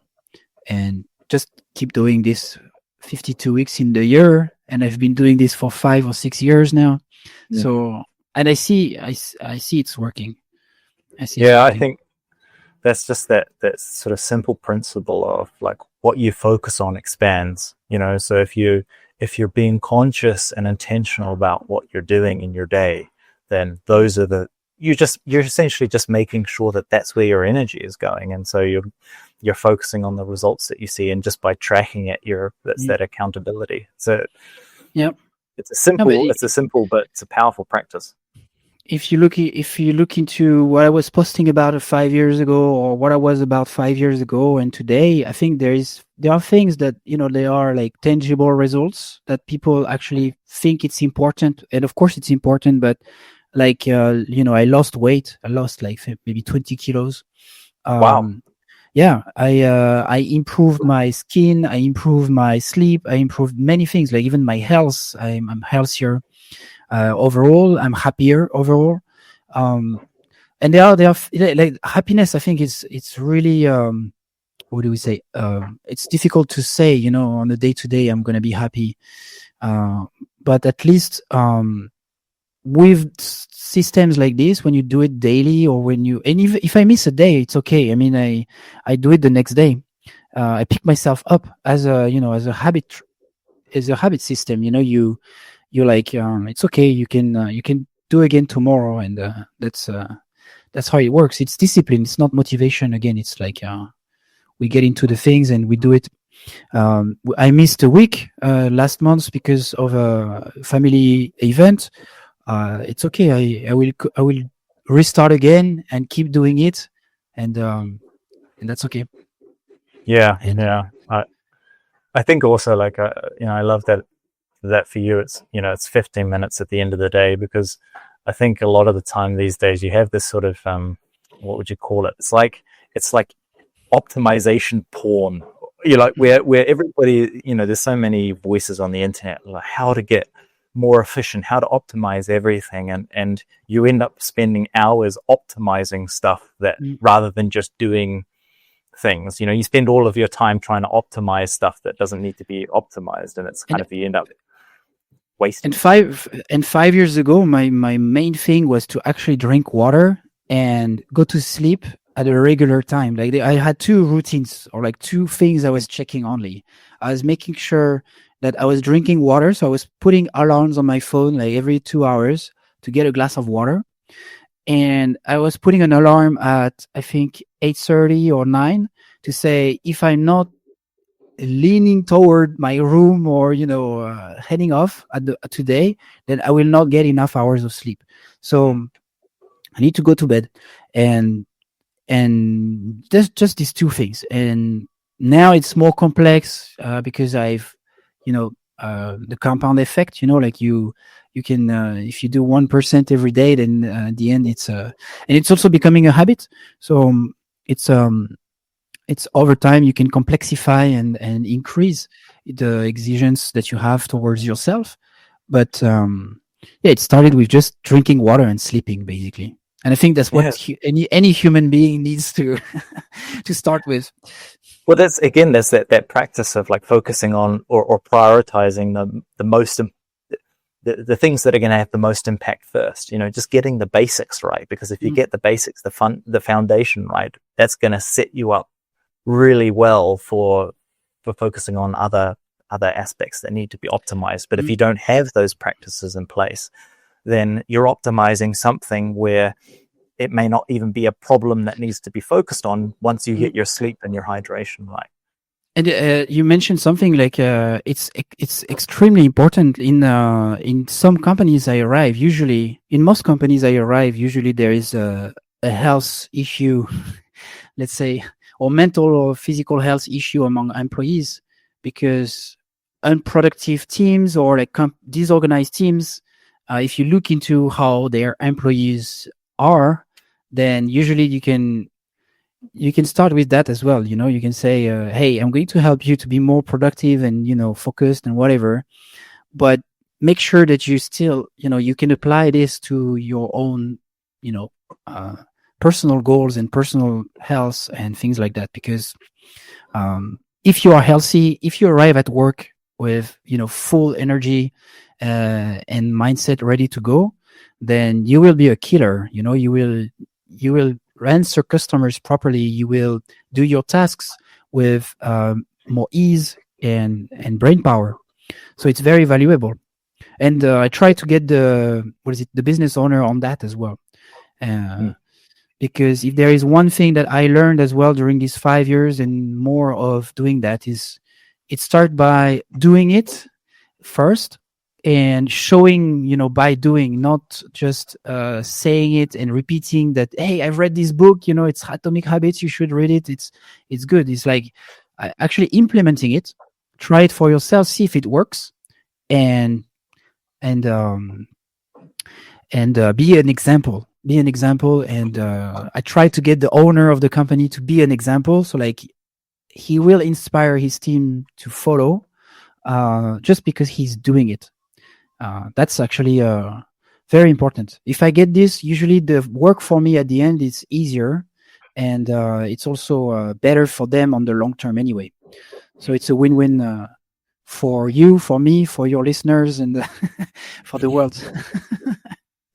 And just keep doing this 52 weeks in the year. And I've been doing this for 5 or 6 years now. Yeah. So, and I see it's working. I think that's just that sort of simple principle of like what you focus on expands, so if you're being conscious and intentional about what you're doing in your day, then those are you're essentially just making sure that that's where your energy is going, and so you're focusing on the results that you see, and just by tracking it, that's that accountability. So yeah, it's a simple but it's a powerful practice. If you look into what I was posting about 5 years ago, or what I was about 5 years ago and today, I think there are things that, they are like tangible results that people actually think it's important. And of course it's important, but like, I lost weight. I lost like maybe 20 kilos. Wow. Yeah, I improved my skin, I improved my sleep, I improved many things, like even my health. I'm healthier. Overall, I'm happier overall. And they are like happiness. I think it's really, what do we say? It's difficult to say, on the day to day, I'm going to be happy. But at least, with systems like this, when you do it daily, or and if I miss a day, it's okay. I mean, I do it the next day. I pick myself up as a habit system. You're like, it's okay. You can do again tomorrow, and that's how it works. It's discipline. It's not motivation. Again, it's like we get into the things and we do it. I missed a week last month because of a family event. It's okay. I will restart again and keep doing it, and that's okay. Yeah, I think also like I love that for you it's 15 minutes at the end of the day, because I think a lot of the time these days you have this sort of what would you call it? It's like optimization porn. Like where everybody, there's so many voices on the internet, like how to get more efficient, how to optimize everything, and you end up spending hours optimizing stuff that rather than just doing things. You spend all of your time trying to optimize stuff that doesn't need to be optimized, and it's kind of you end up wasting. And 5 years ago, my main thing was to actually drink water and go to sleep at a regular time. Like I had two routines, or like two things I was checking only. I was making sure that I was drinking water, so I was putting alarms on my phone like every 2 hours to get a glass of water. And I was putting an alarm at, I think, 8:30 or 9 to say, if I'm not leaning toward my room, or heading off today, then I will not get enough hours of sleep. So I need to go to bed, and there's just these two things. And now it's more complex because I've the compound effect. Like you can if you do 1% every day, then at the end and it's also becoming a habit. So it's over time you can complexify and increase the exigence that you have towards yourself. But it started with just drinking water and sleeping, basically. And I think that's what any human being needs to to start with. Well, that's that practice of like focusing on or prioritizing the most the things that are going to have the most impact first. Just getting the basics right, because if you get the basics, the foundation right, that's going to set you up really well for focusing on other aspects that need to be optimized. But if you don't have those practices in place, then you're optimizing something where it may not even be a problem that needs to be focused on once you get your sleep and your hydration right. And you mentioned something like it's extremely important in some companies I arrive. Usually, in most companies I arrive, usually there is a health issue, let's say, or mental or physical health issue among employees, because unproductive teams, or like disorganized teams, if you look into how their employees are, then usually you can start with that as well. You can say, hey, I'm going to help you to be more productive and focused and whatever, but make sure that you still you can apply this to your own personal goals and personal health and things like that. Because if you are healthy, if you arrive at work with full energy and mindset ready to go, then you will be a killer. You will answer customers properly, you will do your tasks with more ease and brain power. So it's very valuable. And I try to get the business owner on that as well. Because if there is one thing that I learned as well during these 5 years and more of doing that, is it start by doing it first and showing, by doing, not just saying it and repeating that, hey, I've read this book, it's Atomic Habits, you should read it. It's good. It's like actually implementing it, try it for yourself, see if it works, and be an example. And I try to get the owner of the company to be an example. So like he will inspire his team to follow just because he's doing it. That's actually very important. If I get this, usually the work for me at the end is easier, and it's also better for them on the long term anyway. So it's a win-win for you, for me, for your listeners, and for the world.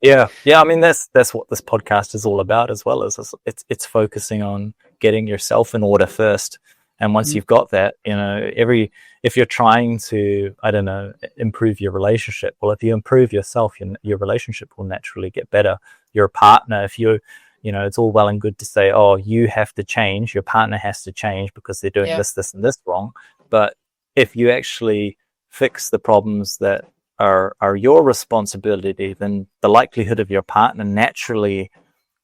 Yeah. I mean, that's what this podcast is all about as well. Is it's focusing on getting yourself in order first, and once you've got that, if you're trying to, I don't know, improve your relationship, well, if you improve yourself, your relationship will naturally get better. Your partner, if you, it's all well and good to say, oh, you have to change, your partner has to change because they're doing this and this wrong, but if you actually fix the problems that are your responsibility, then the likelihood of your partner naturally,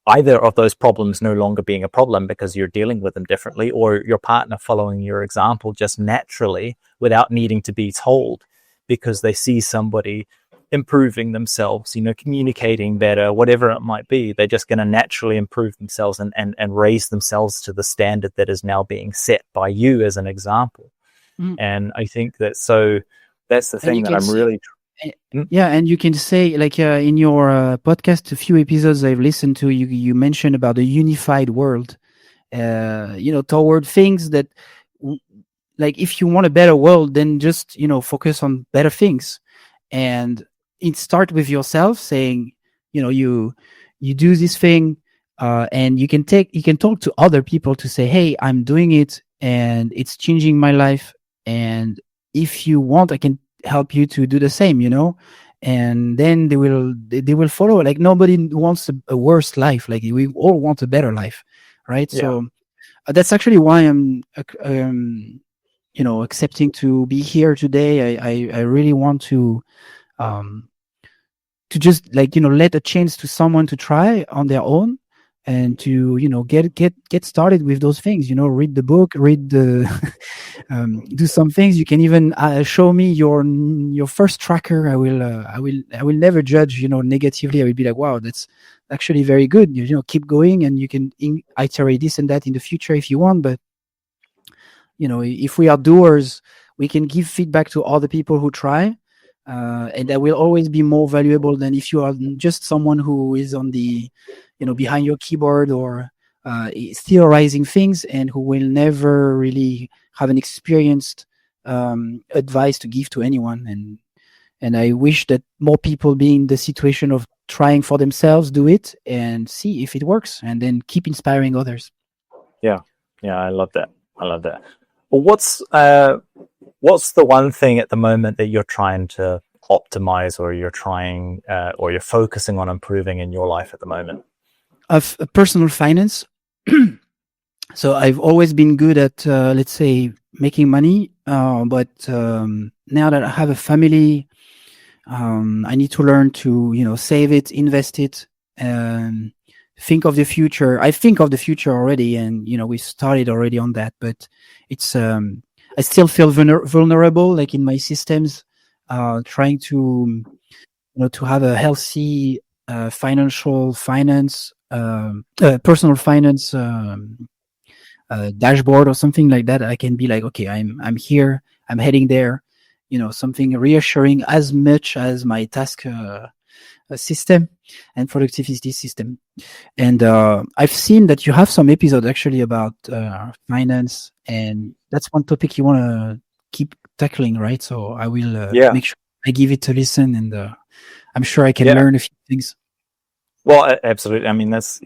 either of those problems no longer being a problem because you're dealing with them differently, or your partner following your example just naturally without needing to be told, because they see somebody improving themselves, communicating better, whatever it might be, they're just going to naturally improve themselves and raise themselves to the standard that is now being set by you as an example. And I think that's the thing that I'm really... Yeah, and you can say, like in your podcast, a few episodes I've listened to, you mentioned about a unified world, toward things that, like, if you want a better world, then just, focus on better things. And it start with yourself saying, you do this thing, and you can talk to other people to say, hey, I'm doing it and it's changing my life. And if you want, I can help you to do the same, and then they will follow. Like, nobody wants a worse life. Like, we all want a better life, right? Yeah. So that's actually why I'm accepting to be here today. I really want to just, like, let a chance to someone to try on their own, and to get started with those things. Read the book, read the do some things. You can even show me your first tracker. I will never judge negatively. I will be like, wow, that's actually very good. Keep going, and you can iterate this and that in the future if you want. But if we are doers, we can give feedback to other people who try, and that will always be more valuable than if you are just someone who is on the behind your keyboard, or theorizing things, and who will never really have an experienced advice to give to anyone. And I wish that more people be in the situation of trying for themselves, do it and see if it works, and then keep inspiring others. Yeah, I love that. Well, what's the one thing at the moment that you're trying to optimize, or you're trying, or you're focusing on improving in your life at the moment? Of personal finance. So I've always been good at, let's say, making money. But now that I have a family, I need to learn to, save it, invest it, and think of the future. I think of the future already, and, we started already on that, but it's, I still feel vulnerable, like in my systems, trying to, to have a healthy personal finance dashboard or something like that. I can be like, okay, I'm here, I'm heading there, something reassuring as much as my task system and productivity system. And I've seen that you have some episodes actually about finance, and that's one topic you want to keep tackling, right? So I will make sure I give it a listen, and I'm sure I can learn a few things. Well, absolutely. I mean, that's,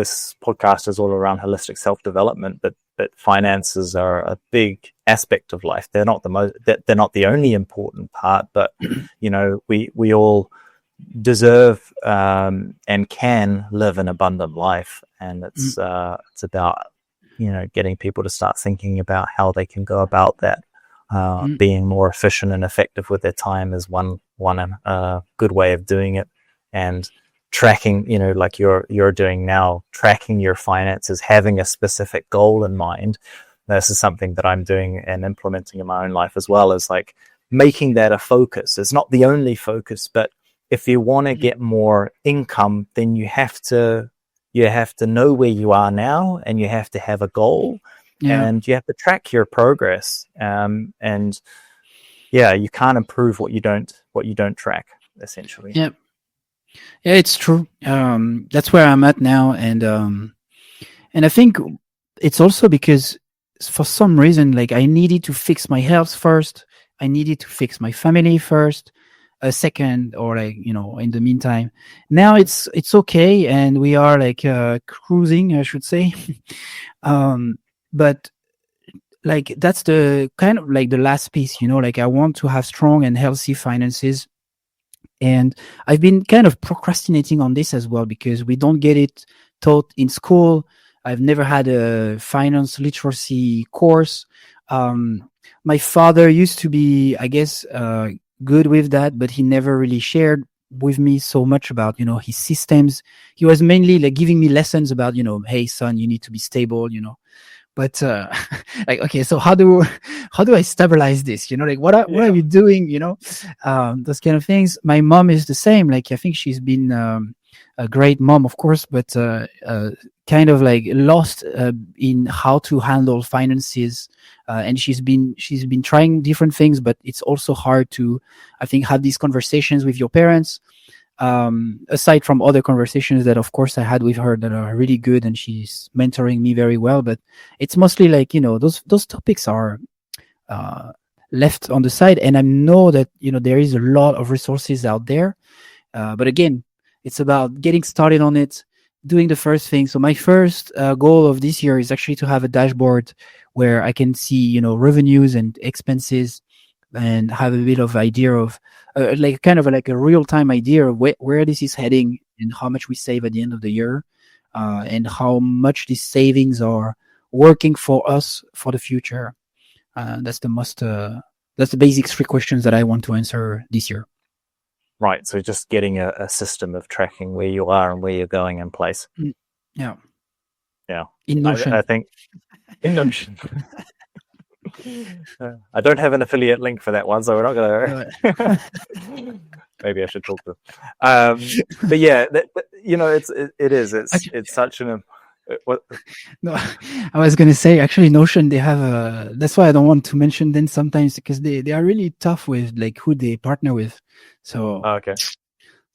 this podcast is all around holistic self-development, but finances are a big aspect of life. They're not they're not the only important part, but we all deserve and can live an abundant life, and it's about getting people to start thinking about how they can go about that. Being more efficient and effective with their time is one good way of doing it, and tracking, like you're doing now, tracking your finances, having a specific goal in mind. This is something that I'm doing and implementing in my own life as well, is like making that a focus. It's not the only focus, but if you want to get more income, then you have to know where you are now, and you have to have a goal, and you have to track your progress. And you can't improve what you don't track, essentially. Yeah, it's true. That's where I'm at now, and I think it's also because for some reason, like, I needed to fix my health first. I needed to fix my family first. A second, or in the meantime, now it's okay, and we are like cruising, I should say. But like, that's the kind of like the last piece, like, I want to have strong and healthy finances, and I've been kind of procrastinating on this as well, because we don't get it taught in school. I've never had a finance literacy course. My father used to be, I guess, good with that, but he never really shared with me so much about his systems. He was mainly like giving me lessons about hey son, you need to be stable, but like, okay, so how do I stabilize this, like what are you doing, those kind of things. My mom is the same. Like, I think she's been a great mom, of course, but kind of like lost in how to handle finances. And she's been trying different things, but it's also hard to, I think, have these conversations with your parents. Aside from other conversations that, of course, I had with her that are really good, and she's mentoring me very well. But it's mostly like, those topics are left on the side. And I know that, there is a lot of resources out there. But again, it's about getting started on it, doing the first thing. So my first goal of this year is actually to have a dashboard where I can see, revenues and expenses, and have a bit of idea of like kind of like a real-time idea of where this is heading, and how much we save at the end of the year, and how much these savings are working for us for the future. That's the basic 3 questions that I want to answer this year. Right. So just getting a system of tracking where you are and where you're going in place. Yeah. In Notion. I think in Notion. I don't have an affiliate link for that one, so we're not going to. Maybe I should talk to them. But yeah, it's such an. What? No, I was going to say, actually, Notion, they have that's why I don't want to mention them sometimes, because they are really tough with like who they partner with. So okay,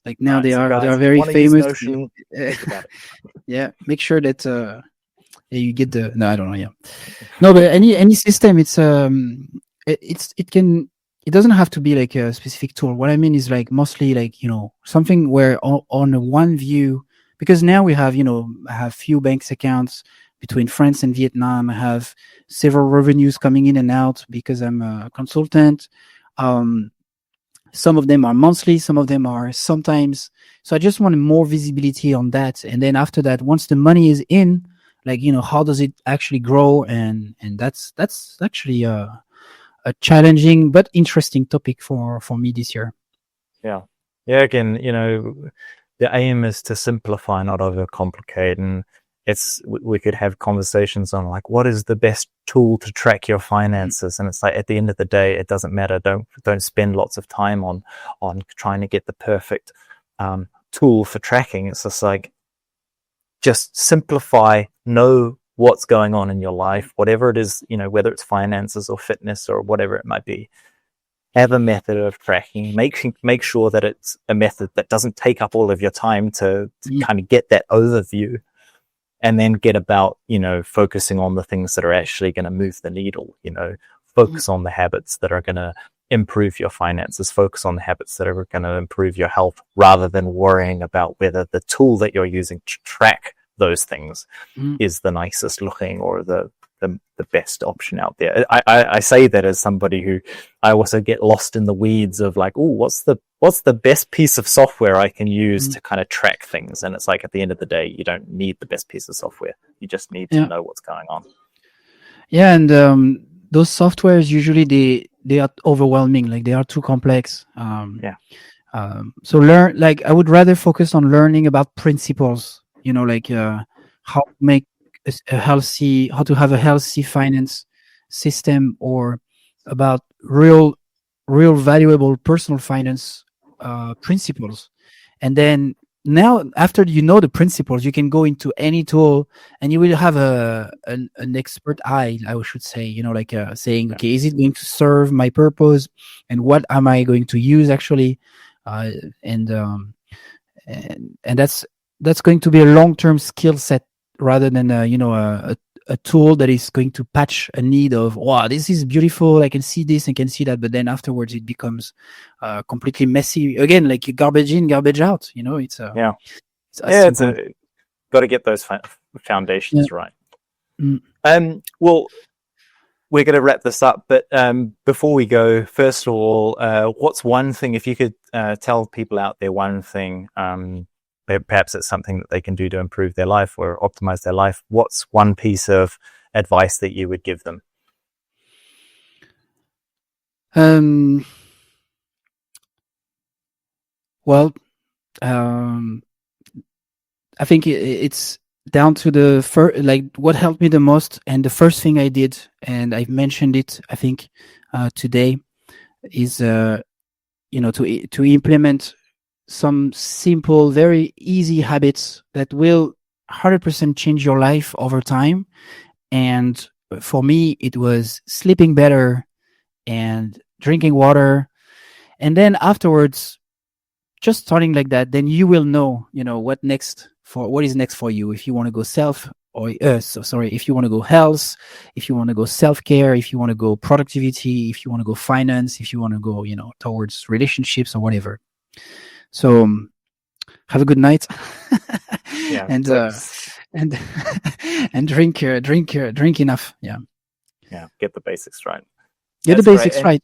like now they are very famous. Yeah, make sure that you get the. No, I don't know. Yeah, no, but any system, it doesn't have to be like a specific tool. What I mean is like mostly like something where on one view. Because now we have, I have few bank accounts between France and Vietnam. I have several revenues coming in and out because I'm a consultant. Some of them are monthly, some of them are sometimes. So I just want more visibility on that. And then after that, once the money is in, like, how does it actually grow? And that's actually a challenging but interesting topic for me this year. Yeah. Yeah. Again, the aim is to simplify, not overcomplicate. And we could have conversations on like, what is the best tool to track your finances? And it's like, at the end of the day, it doesn't matter. Don't spend lots of time on trying to get the perfect tool for tracking. It's just like, just simplify, know what's going on in your life, whatever it is, whether it's finances or fitness or whatever it might be. Have a method of tracking. Make sure that it's a method that doesn't take up all of your time to kind of get that overview, and then get about, focusing on the things that are actually going to move the needle, focus on the habits that are going to improve your finances, focus on the habits that are going to improve your health, rather than worrying about whether the tool that you're using to track those things is the nicest looking or the best option out there. I say that as somebody who I also get lost in the weeds of like, oh, what's the best piece of software I can use to kind of track things? And it's like, at the end of the day, you don't need the best piece of software. You just need to know what's going on. Yeah, and those softwares usually they are overwhelming. Like they are too complex. So I would rather focus on learning about principles. Like how to make how to have a healthy finance system, or about real valuable personal finance principles. And then now, after you know the principles, you can go into any tool and you will have an expert eye, I should say, saying, okay, is it going to serve my purpose, and what am I going to use actually? And that's going to be a long-term skill set, rather than a tool that is going to patch a need of, wow, this is beautiful, I can see this, I can see that, but then afterwards it becomes completely messy again, like garbage in, garbage out. It's got to get those foundations right. Well, we're going to wrap this up, but before we go, first of all, what's one thing, if you could tell people out there one thing, perhaps it's something that they can do to improve their life or optimize their life, what's one piece of advice that you would give them? Well, I think it's down to the first, like what helped me the most, and the first thing I did, and I've mentioned it, I think, today, is to implement some simple, very easy habits that will 100% change your life over time. And for me, it was sleeping better and drinking water. And then afterwards, just starting like that, then you will know, what is next for you. If you want to go if you want to go health, if you want to go self-care, if you want to go productivity, if you want to go finance, if you want to go, towards relationships or whatever. So have a good night. and drink enough. Yeah, get the basics right. Get the basics right.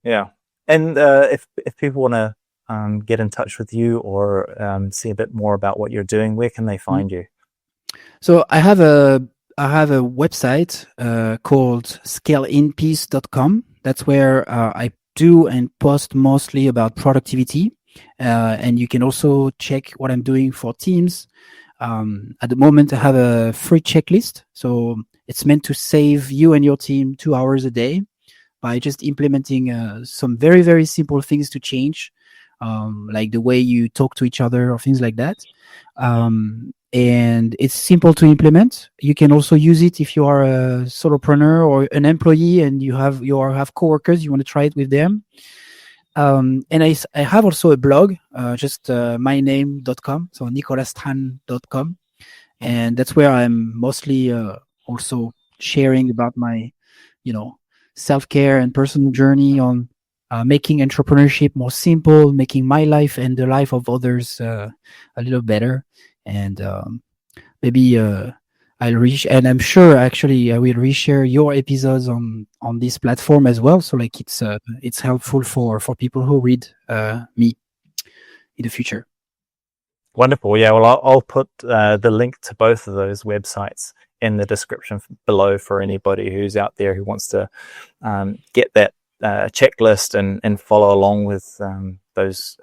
Yeah. And if people want to get in touch with you or see a bit more about what you're doing, where can they find you? So I have a website called scaleinpeace.com. That's where I do and post mostly about productivity. And you can also check what I'm doing for teams. At the moment, I have a free checklist. So it's meant to save you and your team 2 hours a day by just implementing some very, very simple things to change, like the way you talk to each other or things like that. And it's simple to implement. You can also use it if you are a solopreneur or an employee and you have coworkers, you want to try it with them. And I have also a blog, just myname.com, so nicolasthan.com. And that's where I'm mostly also sharing about my, self-care and personal journey on making entrepreneurship more simple, making my life and the life of others a little better. And maybe and I'm sure actually I will reshare your episodes on this platform as well. So like it's helpful for people who read me in the future. Wonderful. Yeah. Well, I'll put the link to both of those websites in the description below for anybody who's out there who wants to get that checklist and follow along with those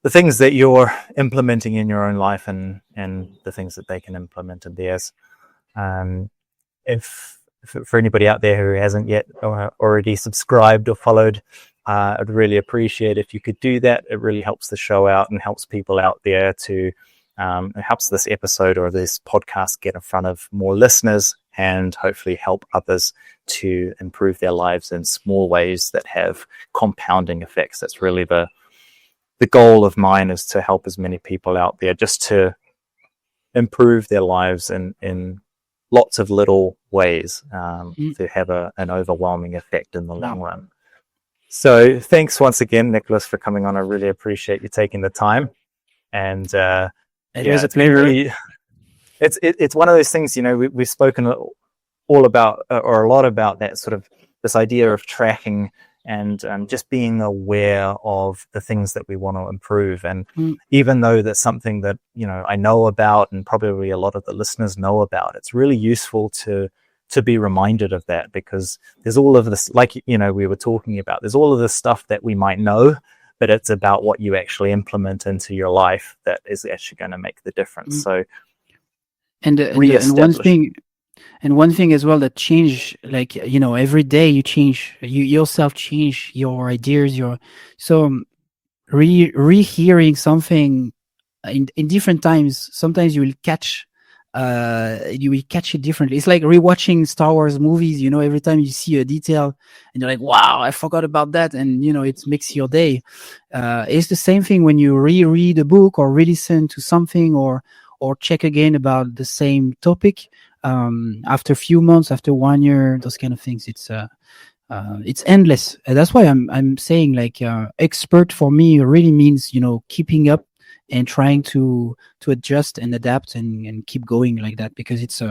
the things that you're implementing in your own life and the things that they can implement in theirs. If for anybody out there who hasn't yet already subscribed or followed, I'd really appreciate if you could do that. It really helps the show out and helps people out there to, it helps this episode or this podcast get in front of more listeners and hopefully help others to improve their lives in small ways that have compounding effects. That's really the goal of mine, is to help as many people out there just to improve their lives in lots of little ways to have an overwhelming effect in the long run. So thanks once again, Nicolas, for coming on. I really appreciate you taking the time. And it was a pleasure. it's one of those things, we've spoken all about, or a lot about, that sort of this idea of tracking and just being aware of the things that we want to improve. And even though that's something that, I know about, and probably a lot of the listeners know about, it's really useful to be reminded of that, because there's all of this, like, we were talking about, there's all of this stuff that we might know, but it's about what you actually implement into your life that is actually going to make the difference. So, and one thing as well that change, like, every day you change, you yourself change your ideas, rehearing something in different times. Sometimes you will catch it differently. It's like rewatching Star Wars movies. Every time you see a detail and you're like, wow, I forgot about that, and it makes your day. It's the same thing when you reread a book or re-listen to something, or check again about the same topic. After a few months, after 1 year, those kind of things, it's endless. And that's why I'm saying, like, expert for me really means, keeping up and trying to adjust and adapt and keep going like that, because it's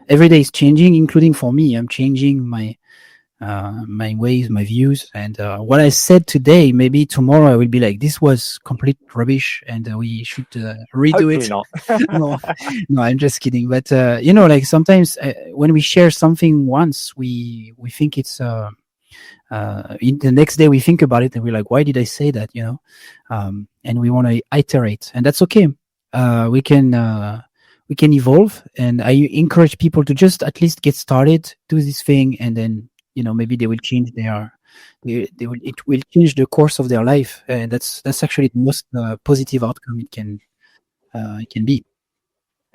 every day is changing, including for me. I'm changing my ways, my views, and what I said today, maybe tomorrow I will be like, this was complete rubbish, and we should redo Hopefully it. Not. No, I'm just kidding. But like, sometimes when we share something once, we think it's the next day we think about it and we're like, why did I say that? And we want to iterate, and that's okay. We can evolve, and I encourage people to just at least get started, do this thing, and then maybe they will change it will change the course of their life, and that's actually the most positive outcome it can be.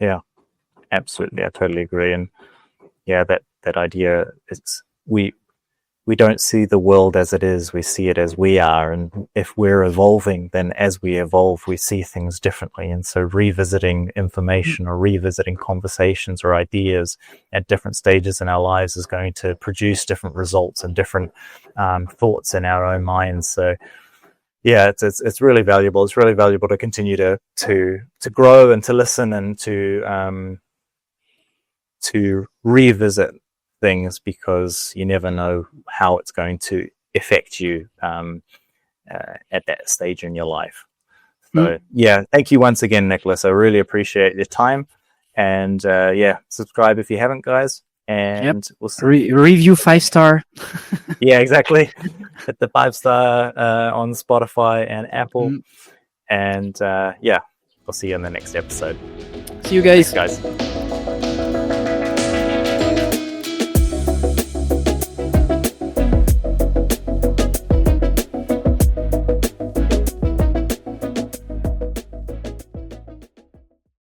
Yeah, absolutely. I totally agree. And yeah, that idea is, we don't see the world as it is, we see it as we are. And if we're evolving, then as we evolve, we see things differently. And so revisiting information or revisiting conversations or ideas at different stages in our lives is going to produce different results and different thoughts in our own minds. So yeah, it's really valuable. It's really valuable to continue to grow and to listen and to revisit things, because you never know how it's going to affect you at that stage in your life. So yeah, thank you once again, Nicolas. I really appreciate your time, and subscribe if you haven't, guys. And we'll see. Review 5-star. Yeah, exactly. Hit the 5-star on Spotify and Apple. And we'll see you in the next episode. See you guys. Thanks, guys.